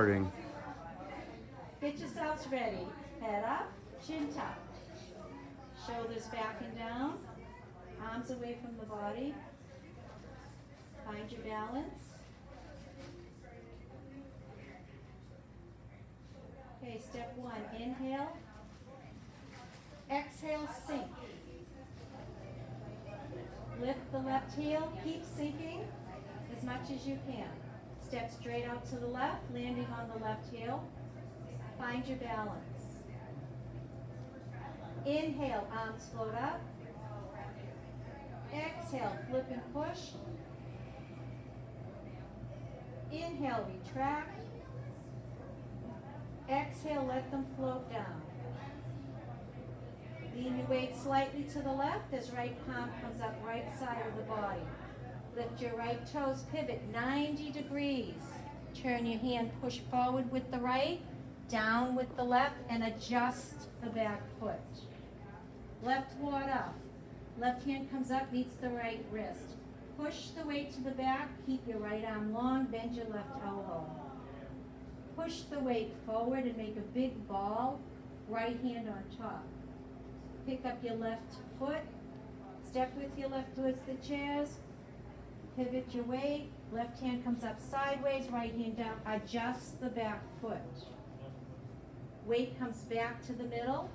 Recording. Get yourselves ready. Head up, chin tucked. Shoulders back and down. Arms away from the body. Find your balance. Okay, step one, inhale. Exhale, sink. Lift the left heel, keep sinking as much as you can. Step straight out to the left, landing on the left heel. Find your balance. Inhale, arms float up. Exhale, flip and push. Inhale, retract. Exhale, let them float down. Lean your weight slightly to the left as right palm comes up right side of the body. Lift your right toes, pivot 90 degrees. Turn your hand, push forward with the right, down with the left, and adjust the back foot. Left quad up. Left hand comes up, meets the right wrist. Push the weight to the back, keep your right arm long, bend your left elbow. Push the weight forward and make a big ball, right hand on top. Pick up your left foot, step with your left towards the chairs, pivot your weight, left hand comes up sideways, right hand down, adjust the back foot. Weight comes back to the middle,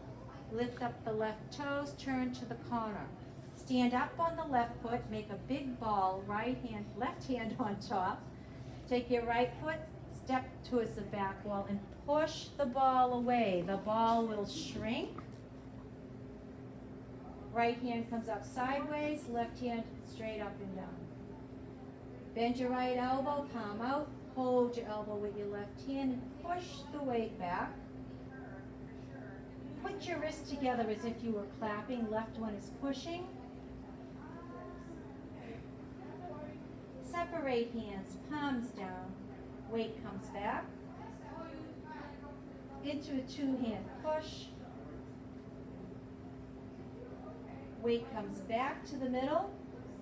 lift up the left toes, turn to the corner. Stand up on the left foot, make a big ball, left hand on top. Take your right foot, step towards the back wall and push the ball away. The ball will shrink. Right hand comes up sideways, left hand straight up and down. Bend your right elbow, palm out, hold your elbow with your left hand and push the weight back. Put your wrists together as if you were clapping, left one is pushing. Separate hands, palms down, weight comes back. Into a two-hand push. Weight comes back to the middle,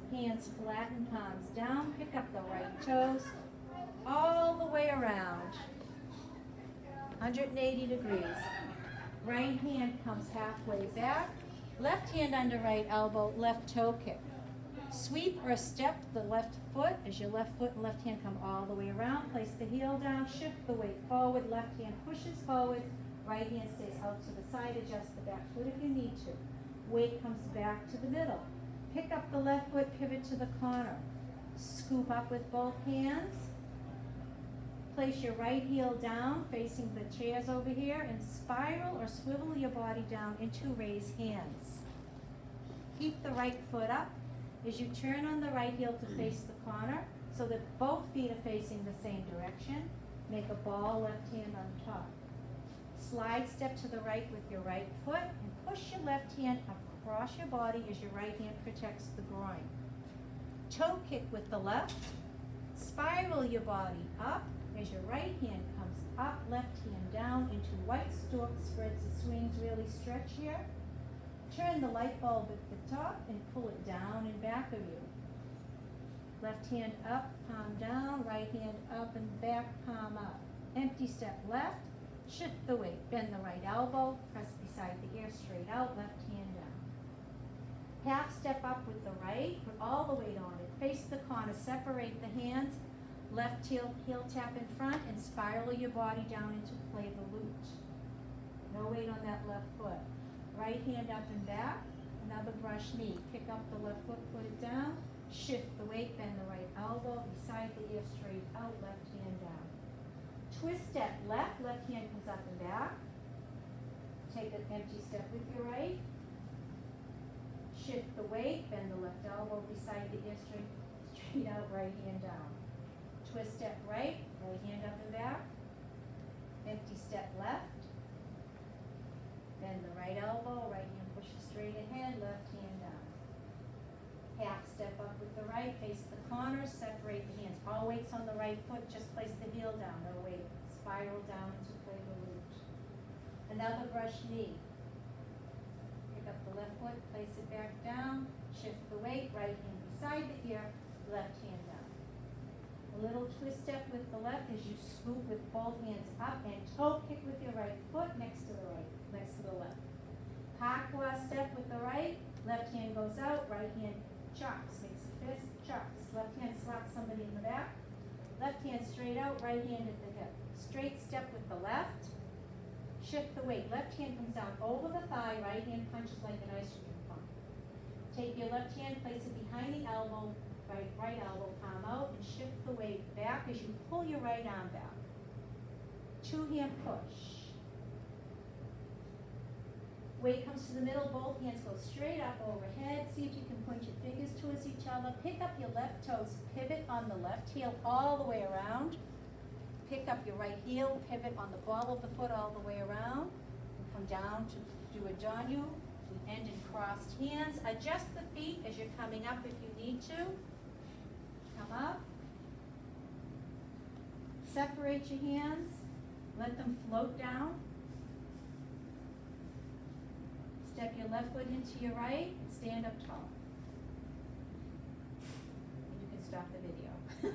hands flatten, palms down, pick up the right toes, all the way around, 180 degrees. Right hand comes halfway back, left hand under right elbow, left toe kick. Sweep or step the left foot as your left foot and left hand come all the way around, place the heel down, shift the weight forward, left hand pushes forward, right hand stays out to the side, adjust the back foot if you need to. Weight comes back to the middle. Pick up the left foot, pivot to the corner. Scoop up with both hands. Place your right heel down, facing the chairs over here, and spiral or swivel your body down into raised hands. Keep the right foot up as you turn on the right heel to face the corner so that both feet are facing the same direction. Make a ball, left hand on top. Slide step to the right with your right foot and push your left hand across your body as your right hand protects the groin. Toe kick with the left. Spiral your body up as your right hand comes up, left hand down into white stork, spreads the swings, really stretch here. Turn the light bulb at the top and pull it down and back of you. Left hand up, palm down, right hand up and back, palm up. Empty step left. Shift the weight, bend the right elbow, press beside the ear, straight out, left hand down. Half step up with the right, put all the weight on it. Face the corner, separate the hands, left heel tap in front, and spiral your body down into play the loot. No weight on that left foot. Right hand up and back, another brush knee. Pick up the left foot, put it down, shift the weight, bend the right elbow, beside the ear, straight out, left hand down. Twist step left, left hand comes up and back. Take an empty step with your right. Shift the weight, bend the left elbow beside the ear, straight out, right hand down. Twist step right, right hand up and back. Empty step left. Bend the right elbow, right hand pushes straight ahead, left hand down. Half step up with the right, face the corner, separate the hands. All weights on the right foot, just place the heel down, no weight. Spiral down into play the loot. Another brush knee. Pick up the left foot, place it back down, shift the weight, right hand beside the ear, left hand down. little twist step with the left as you scoop with both hands up and toe kick with your right foot next to the right, next to the left. Pakwa step with the right, left hand goes out, right hand chops, makes a fist, chops. Left hand slaps somebody in the back. Left hand straight out, right hand at the hip. Straight step with the left. Shift the weight. Left hand comes down over the thigh, right hand punches like an ice cream cone. Take your left hand, place it behind the elbow, right elbow, palm out, and shift the weight back as you pull your right arm back. Two hand push. Weight comes to the middle, both hands go straight up overhead. See if you can point your fingers towards each other. Pick up your left toes, pivot on the left heel all the way around. Pick up your right heel, pivot on the ball of the foot all the way around. And come down to do a Janyu. We end in crossed hands. Adjust the feet as you're coming up if you need to. Come up. Separate your hands. Let them float down. Step your left foot into your right and stand up tall.